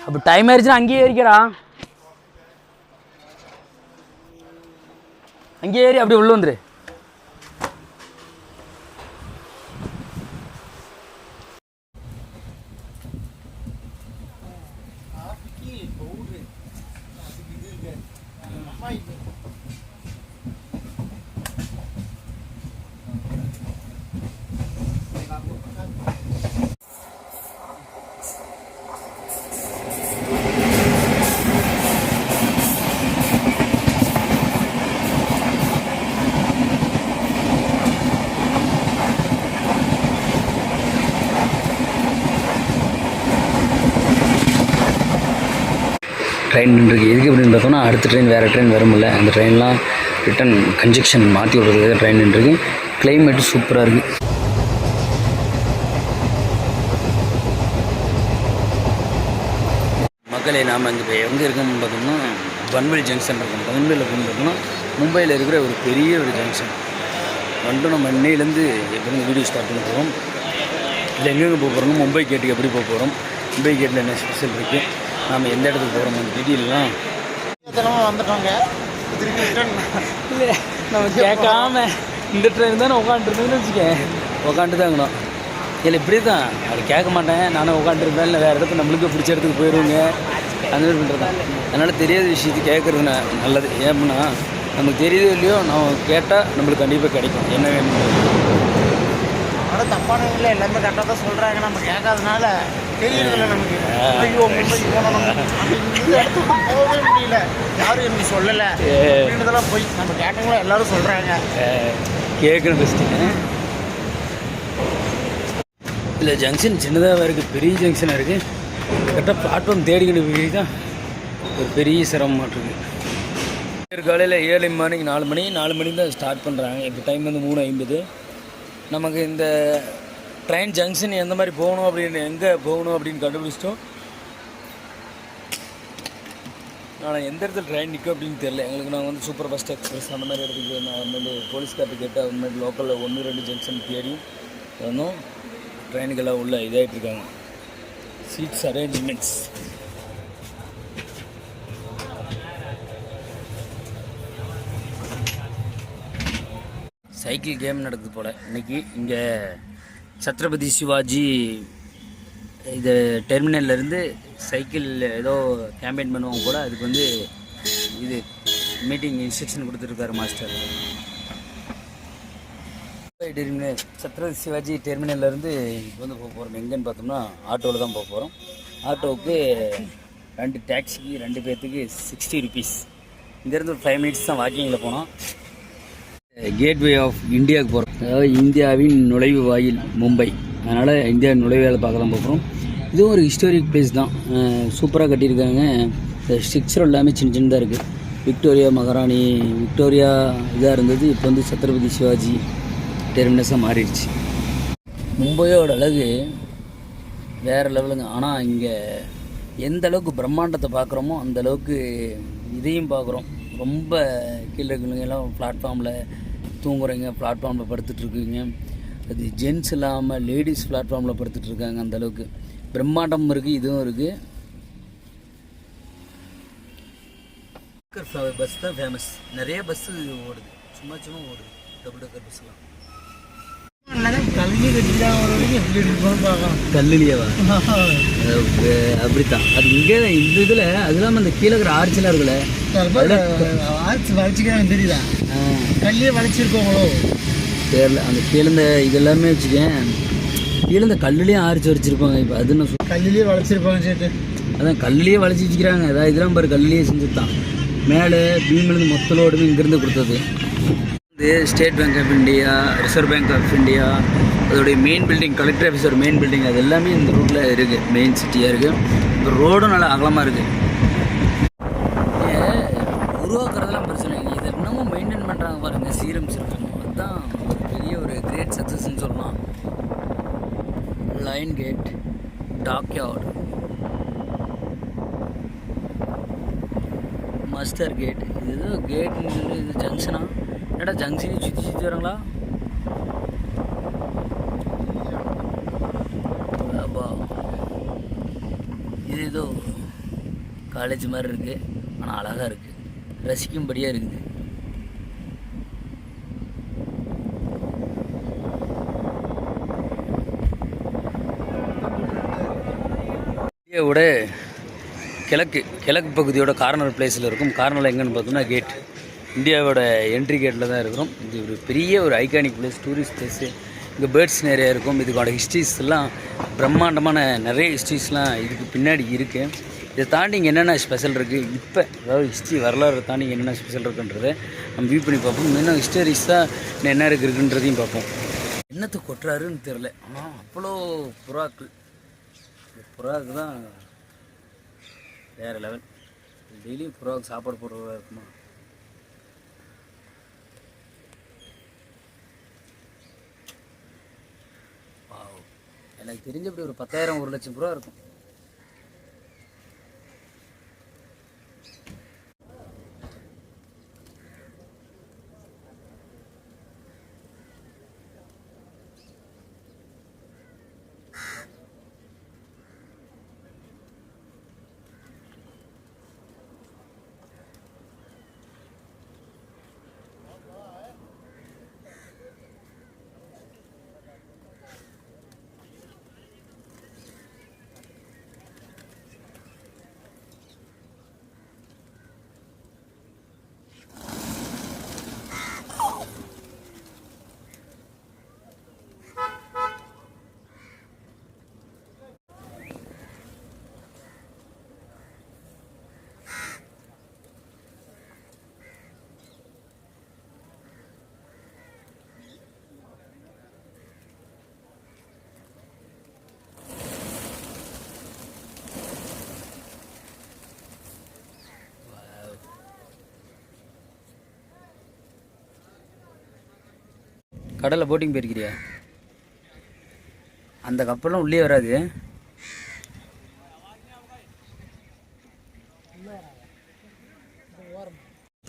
அப்போ டைம் ஆயிடுச்சுன்னா அங்கேயே ஏறிக்கடா. அங்கேயே ஏறி அப்படியே உள்ள வந்துரு. ட்ரெயின் நின்றுருக்கு. எதுக்கு அப்படின்னு பார்த்தோம்னா அடுத்த ட்ரெயின் வேறு ட்ரெயின் வரும்ல, அந்த ட்ரெயின்லாம் ரிட்டன் கன்ஜெக்ஷன் மாற்றி விடுறதுக்கு ட்ரெயின் நின்றுருக்கு. கிளைமேட்டு சூப்பராக இருக்குது. மக்களே நாம் இங்கே இப்போ எங்கே இருக்கோம்னு பார்த்தோம்னா பன்வெல் ஜங்ஷன் இருக்கும். பன்வெல் அப்படின்னு பார்த்தோம்னா மும்பையில் இருக்கிற ஒரு பெரிய ஒரு ஜங்ஷன். வந்துட்டு நம்ம இன்னையிலேருந்து எப்படி வீடியோ ஸ்டார்ட் பண்ண போகிறோம். இல்லை எங்கெங்கே போக போகிறோம், மும்பை கேட்டுக்கு எப்படி போக போகிறோம், மும்பை கேட்டில் என்ன ஸ்பெஷல் இருக்குது, நாம் எந்த இடத்துக்கு போகிறோம், அந்த டீட்டெயிலாம் வந்துட்டோங்க. இல்லை நம்ம கேட்காம இந்த ட்ரெயின் தான் உட்காந்துருந்தேன்னு வச்சுக்கேன், உட்காந்துட்டு தான் இருக்கணும். இல்லை இப்படி தான் அது கேட்க மாட்டேன், நானும் உட்காந்துருப்பேன். இல்லை வேறு இடத்துக்கு நம்மளுக்கு பிடிச்ச இடத்துக்கு போயிடுவோங்க, அந்த மாதிரி பண்ணுறது தான். அதனால் தெரியாத விஷயத்தை கேட்குறது நல்லது. ஏன்னா நமக்கு தெரியுதோ இல்லையோ நம்ம கேட்டால் நம்மளுக்கு கண்டிப்பாக கிடைக்கும் என்ன வேணும். ஆனால் தப்பான இல்லை, எல்லாமே கரெக்டாக தான் சொல்கிறாங்க. நம்ம கேட்காதனால தெரியல நமக்கு. ஐயோ மும்பைக்கு போனோம், இந்த இடத்துக்கு போகவே முடியல, யாரும் எனக்கு சொல்லலை அப்படின்றதெல்லாம் போய் நம்ம கேட்டவங்களும் எல்லோரும் சொல்கிறாங்க. கேட்கணும் ஃபஸ்ட்டு. இல்லை ஜங்ஷன் சின்னதாக இருக்குது, பெரிய ஜங்ஷனாக இருக்குது. கரெக்டாக பிளாட்ஃபார்ம் தேடிக்கணும் தான் ஒரு பெரிய சிரமமாக இருக்குது. காலையில் 7 மணிக்கு 4 மணிக்கு தான் ஸ்டார்ட் பண்ணுறாங்க. இப்போ டைம் வந்து 3:50. நமக்கு இந்த ட்ரெயின் ஜங்ஷன் எந்த மாதிரி போகணும் அப்படின்னு, எங்கே போகணும் அப்படின்னு கண்டுபிடிச்சிட்டோம். நான் எந்த இடத்துல ட்ரெயின் நிற்கும் அப்படின்னு தெரில எங்களுக்கு. நாங்கள் வந்து சூப்பர் ஃபாஸ்ட் எக்ஸ்பிரஸ் அந்த மாதிரி இடத்துக்கு நான் வந்து போலீஸ்கார்ட்டு கேட்டால் அந்த மாதிரி லோக்கலில் 1-2 ஜங்ஷன் தேடி வந்தோம். ட்ரெயினுக்கெல்லாம் உள்ள இதாகிட்ருக்காங்க, சீட்ஸ் அரேஞ்ச்மெண்ட்ஸ். சைக்கிள் கேம் நடக்குது போல் இன்றைக்கி. இங்கே சத்ரபதி சிவாஜி இது டெர்மினல்லேருந்து சைக்கிள் ஏதோ கேம்பெயின் பண்ணுவாங்க போல். அதுக்கு வந்து இது மீட்டிங் இன்ஸ்ட்ரக்ஷன் கொடுத்துருக்காரு மாஸ்டர். டெர்மினல் சத்ரபதி சிவாஜி டெர்மினல்லேருந்து இப்போ வந்து போக போகிறோம். எங்கேன்னு பார்த்தோம்னா ஆட்டோவில் தான் போக போகிறோம். ஆட்டோவுக்கு 2 டாக்ஸிக்கு 2 பேர்த்துக்கு 60 rupees. இங்கேருந்து ஒரு 5 minutes தான் வாக்கிங்கில் போனோம். கேட்வே ஆஃப் இந்தியாவுக்கு போகிறோம். அதாவது இந்தியாவின் நுழைவு வாயில் மும்பை. அதனால் இந்தியா நுழைவாயில் பார்க்க தான் போகிறோம். இதுவும் ஒரு ஹிஸ்டாரிக் பிளேஸ் தான், சூப்பராக கட்டியிருக்காங்க. இந்த ஸ்ட்ரக்சர் எல்லாமே சின்னதாக இருக்குது. விக்டோரியா மகாராணி விக்டோரியா இதாக இருந்தது, இப்போ வந்து சத்ரபதி சிவாஜி டெர்மினஸாக மாறிடுச்சு. மும்பையோட அழகு வேறு லெவலுங்க. ஆனால் இங்கே எந்த அளவுக்கு பிரம்மாண்டத்தை பார்க்குறோமோ அந்த அளவுக்கு இதையும் பார்க்குறோம். ரொம்ப கீழே இருக்குங்க, எல்லாம் பிளாட்ஃபார்மில் தூங்குறீங்க, பிளாட்ஃபார்மில் படுத்துட்ருக்குங்க. அது ஜென்ட்ஸ் இல்லாமல் லேடிஸ் பிளாட்ஃபார்மில் படுத்துட்ருக்காங்க. அந்தளவுக்கு பிரம்மாண்டம் இருக்குது. இதுவும் இருக்குது. பஸ் தான் ஃபேமஸ். நிறைய பஸ்ஸு ஓடுது, சும்மா ஓடுது டபுள் டக்கர் பஸ்ஸெலாம். கல்வி கட்டி தான் எப்படி இருக்குன்னு பார்க்கலாம். கல்லுலையவா? அப்படித்தான் அது. இங்கே இந்த இதில் அது இல்லாமல் அந்த கீழே இருக்கிற ஆர்ச்செலாம் இருக்குல்ல, ஆர்ச் வளைச்சிக்கிறாங்க தெரியுதா? கல்லையே வளைச்சிருக்கோங்களோ தெரியல. அந்த கீழே இந்த இதெல்லாமே வச்சுக்கேன், கீழே இந்த கல்லுலேயும் ஆர்ச்சி வச்சிருப்பாங்க. இப்போ அது நான் கல்லுலேயே வளைச்சிருப்பாங்க சேர்த்து. அதான் கல்லுலேயே வளைச்சி வச்சுக்கிறாங்க. அதான் இதெல்லாம் பாரு கல்லுலேயே செஞ்சது தான். மேலே பீம்லேருந்து மொத்தலோடுமே இங்கேருந்து கொடுத்தது. இது state bank of India, reserve bank of India, அதோடைய main building, collector officer main building, அது எல்லாமே இந்த ரூட்டில் இருக்குது. மெயின் சிட்டியாக இருக்குது. இப்போ ரோடும் நல்லா அகலமாக இருக்குது. உருவாக்குறதெல்லாம் பிரச்சனை இல்லை, இது இன்னமும் மெயின்டைன் பண்ணுறாங்க பாருங்கள், சீரமைச்சிருக்காங்க. அதுதான் ஒரு பெரிய ஒரு கிரேட் சக்ஸஸ்ன்னு சொல்லலாம். Line gate, dockyard, muster gate. இது ஏதோ கேட்னு சொல்லி இது ஜங்ஷனா? என்னடா ஜங்ஷனையும் சுற்றி வராங்களா? இது ஏதோ காலேஜ் மாதிரி இருக்குது, ஆனால் அழகாக இருக்குது, ரசிக்கும்படியாக இருக்குது. இந்தியாவோட கிழக்கு பகுதியோட கார்னர் பிளேஸில் இருக்கும். கார்னரில் எங்கன்னு பார்த்தோம்னா கேட், இந்தியாவோட என்ட்ரி கேட்டில் தான் இருக்கிறோம். இது ஒரு பெரிய ஒரு ஐகானிக் பிளேஸ், டூரிஸ்ட் பிளேஸு. இங்கே பேர்ட்ஸ் நிறையா இருக்கும். இதுக்கோட ஹிஸ்ட்ரிஸ்லாம் பிரம்மாண்டமான நிறைய ஹிஸ்ட்ரிஸ்லாம் இதுக்கு பின்னாடி இருக்குது. இதை தாண்டி இங்கே என்னென்ன ஸ்பெஷல் இருக்குது, இப்போ அதாவது ஹிஸ்ட்ரி வரலாறு தாண்டி என்னென்ன ஸ்பெஷல் இருக்குன்றதை நம்ம வியூ பண்ணி பார்ப்போம். இன்னும் ஹிஸ்டரிஸாக என்ன இருக்குன்றதையும் பார்ப்போம். என்னத்துக்கு கொட்டுறாருன்னு தெரில, ஆனால் அவ்வளோ புறாக்கள். புறாவுக்கு தான் வேறு லெவல். டெய்லியும் புறாவுக்கு சாப்பாடு போடுறதா இருக்குமா? எனக்கு தெரிஞ்சபடி ஒரு 10,000 1 லட்சம் புறா இருக்கும். கடலில் போட்டிங் போயிருக்கிறியா? அந்த கப்பலும் உள்ளே வராது.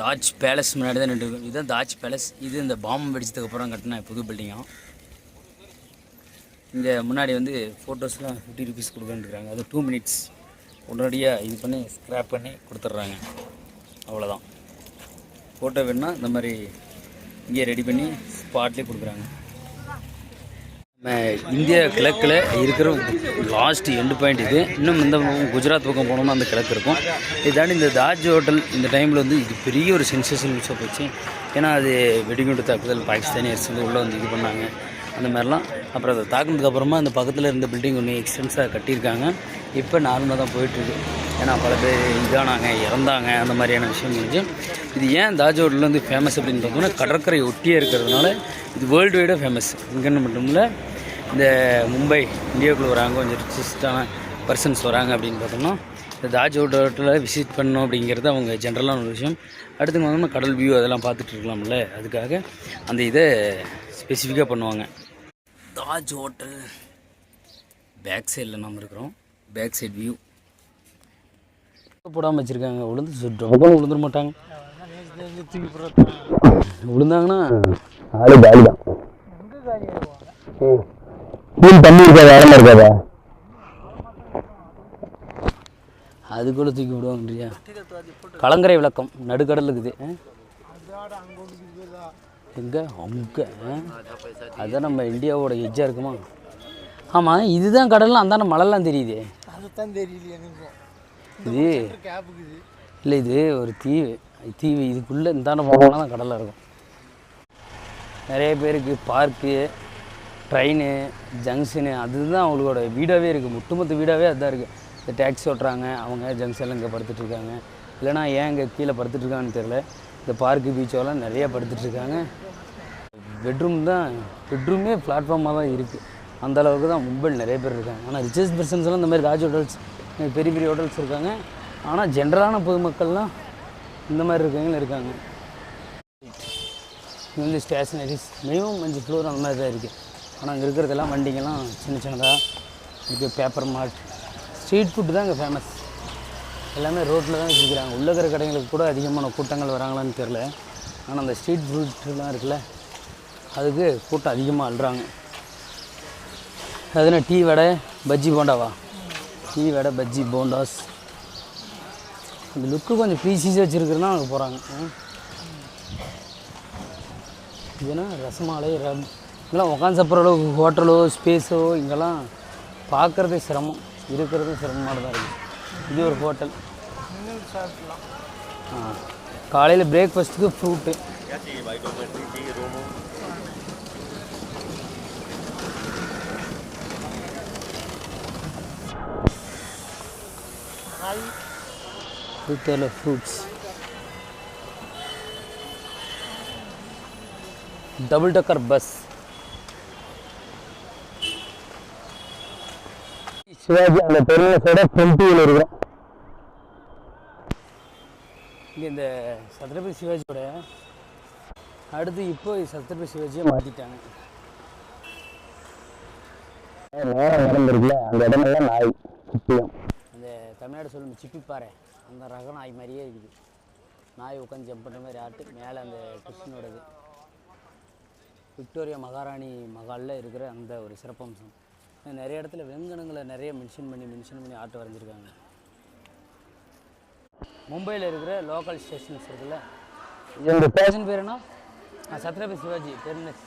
தாஜ் பேலஸ் முன்னாடி தான் நின்று. இதுதான் தாஜ் பேலஸ். இது இந்த பாம்பு வெடிச்சதுக்கப்புறம் கட்டின புது பில்டிங்காக. இங்கே முன்னாடி வந்து ஃபோட்டோஸ்லாம் 50 rupees கொடுக்குறாங்க. அது 2 minutes உடனடியாக இது பண்ணி ஸ்க்ராப் பண்ணி கொடுத்துட்றாங்க. அவ்வளோதான். ஃபோட்டோ வேணுன்னா இந்த மாதிரி இங்கே ரெடி பண்ணி ஸ்பாட்லேயே கொடுக்குறாங்க. நம்ம இந்தியா கிழக்கில் இருக்கிற லாஸ்ட் எண்டு பாயிண்ட் இது. இன்னும் இந்த குஜராத் பக்கம் போனோம்னா அந்த கிழக்கு இருக்கும். இதை தாண்டி இந்த தாஜ் ஹோட்டல் இந்த டைமில் வந்து இது பெரிய ஒரு சென்சேஷன் நியூஸாக போச்சு. ஏன்னா அது வெடிகுண்டு தாக்குதல், பாகிஸ்தானியர்ஸ் வந்து உள்ளே வந்து இது பண்ணாங்க அந்த மாதிரிலாம். அப்புறம் அதை தாக்குனதுக்கு அப்புறமா அந்த பக்கத்தில் இருந்த பில்டிங் ஒன்று எக்ஸ்டென்ஸாக கட்டியிருக்காங்க. இப்போ நார்மலாக தான் போயிட்டுருக்கு. ஏன்னா பல பேர் இதானாங்க, இறந்தாங்க, அந்த மாதிரியான விஷயம் முடிஞ்சு. இது ஏன் தாஜ் ஹோட்டலில் வந்து ஃபேமஸ் அப்படின்னு பார்த்தோம்னா கடற்கரை ஒட்டியே இருக்கிறதுனால இது வேர்ல்டு வைடாக ஃபேமஸ். இங்கன்னு மட்டும் இல்லை, இந்த மும்பை இந்தியாவுக்குள்ளே வராங்க, கொஞ்சம் ரிச்சஸ்டான பர்சன்ஸ் வராங்க அப்படின்னு பார்த்தோம்னா இந்த தாஜ் ஹோட்டலில் விசிட் பண்ணணும் அப்படிங்கிறது அவங்க ஜென்ரலான ஒரு விஷயம். அடுத்து பார்த்தோம்னா கடல் வியூ அதெல்லாம் பார்த்துட்டு இருக்கலாம்ல, அதுக்காக அந்த இதை ஸ்பெசிஃபிக்காக பண்ணுவாங்க. தாஜ் ஹோட்டல் பேக் சைடில் நம்ம இருக்கிறோம். பேக் சைட் வியூ போடாமல் வச்சுருக்காங்க. விழுந்துட மாட்டாங்க. விழுந்தாங்கன்னா ஆளு காலி தான். தண்ணி இருக்காது, இடமா இருக்காதா? அதுக்குள்ளே தூக்கி விடுவாங்கன்றியா? கலங்கரை விளக்கம் நடுக்கடல் இருக்குது. எங்கே அங்கே அதுதான் நம்ம இந்தியாவோட எஜ்ஜாக இருக்குமா? ஆமாம், இதுதான் கடல்லாம். அந்தாண்ட மழைலாம் தெரியுது. அதுதான் தெரியல இது. இல்லை, இது ஒரு தீவு. இதுக்குள்ளே இந்தாண்ட போனால் தான் கடலாக இருக்கும். நிறைய பேருக்கு பார்க்கு, ட்ரெயின், ஜங்ஷனு அதுதான் அவங்களோட வீடாகவே இருக்குது. ஒட்டுமொத்த வீடாகவே அதுதான் இருக்குது. இந்த டேக்ஸி ஓட்டுறாங்க அவங்க ஜங்ஷனில் இங்கே படுத்துட்ருக்காங்க. இல்லைனா ஏன் இங்கே கீழே படுத்துட்ருக்காங்கன்னு தெரில. இந்த பார்க்கு பீச்சோலாம் நிறையா படுத்துட்ருக்காங்க. பெட்ரூமே பிளாட்ஃபார்மாக தான் இருக்குது. அந்தளவுக்கு தான் மும்பையில் நிறைய பேர் இருக்காங்க. ஆனால் ரிச்சஸ்ட் பர்சன்ஸ்லாம் இந்த மாதிரி தாஜ் ஹோட்டல்ஸ், பெரிய பெரிய ஹோட்டல்ஸ் இருக்காங்க. ஆனால் ஜென்ரலான பொதுமக்கள்லாம் இந்த மாதிரி இருக்காங்க. இது வந்து ஸ்டேஷனரிஸ் மினிமம் 5 ஃப்ளோர் அந்த மாதிரி தான் இருக்குது. ஆனால் அங்கே இருக்கிறதெல்லாம் வண்டிங்கெல்லாம் சின்னதாக இருக்குது. பேப்பர் மார்ட், ஸ்ட்ரீட் ஃபுட்டு தான் இங்கே ஃபேமஸ். எல்லாமே ரோட்டில் தான் வச்சுருக்கிறாங்க. உள்ள இருக்கிற கடைங்களுக்கு கூட அதிகமான கூட்டங்கள் வராங்களான்னு தெரில. ஆனால் அந்த ஸ்ட்ரீட் ஃபுட்டுலாம் இருக்குல்ல, அதுக்கு கூட்டம் அதிகமாக அழுறாங்க. அதுனா டீ வடை பஜ்ஜி போண்டாவா? டீ வடை பஜ்ஜி போண்டாஸ் இந்த லுக்கு கொஞ்சம் பீசிஸ் வச்சுருக்குறதுனா அங்கே போகிறாங்க. இதுனா ரசமாலை இங்கெல்லாம் உட்காந்து சாப்பிட்ற அளவுக்கு ஹோட்டலோ ஸ்பேஸோ இங்கெல்லாம் பார்க்குறதே சிரமம், இருக்கிறதும் சிரமமாக தான் இருக்குது. இது ஒரு ஹோட்டல். காலையில் பிரேக்ஃபாஸ்ட்டுக்கு fruit. Fruits double decker bus. Shivaji அந்த பெருமையோட ஃப்ரண்ட்டில் இருக்கிறோம். இங்கே இந்த சத்ரபதி சிவாஜியோட அடுத்து இப்போ சத்ரபதி சிவாஜியை மாற்றிட்டாங்க. நேரம் நடந்திருக்குல்ல அந்த இடமெல்லாம் நாய் சிப்பியும். அந்த தமிழ்நாடு சொல்லும் சிப்பிப்பாறை அந்த ரக நாய் மாதிரியே இருக்குது. நாய் உட்காந்து ஜம்ப் பண்ணுற மாதிரி ஆட்டு மேலே அந்த கிருஷ்ணனோடது விக்டோரியா மகாராணி மகாலில் இருக்கிற அந்த ஒரு சிறப்பம்சம். நிறைய இடத்துல வெங்கனங்களை நிறைய மென்ஷன் பண்ணி ஆட்டோ வரைஞ்சிருக்காங்க. மும்பையில் இருக்கிற லோக்கல் ஸ்டேஷன்ஸ் இருக்குல்ல, இந்த ஸ்டேஷன் பேர் என்ன? சத்ரபதி சிவாஜி டெர்மினஸ்.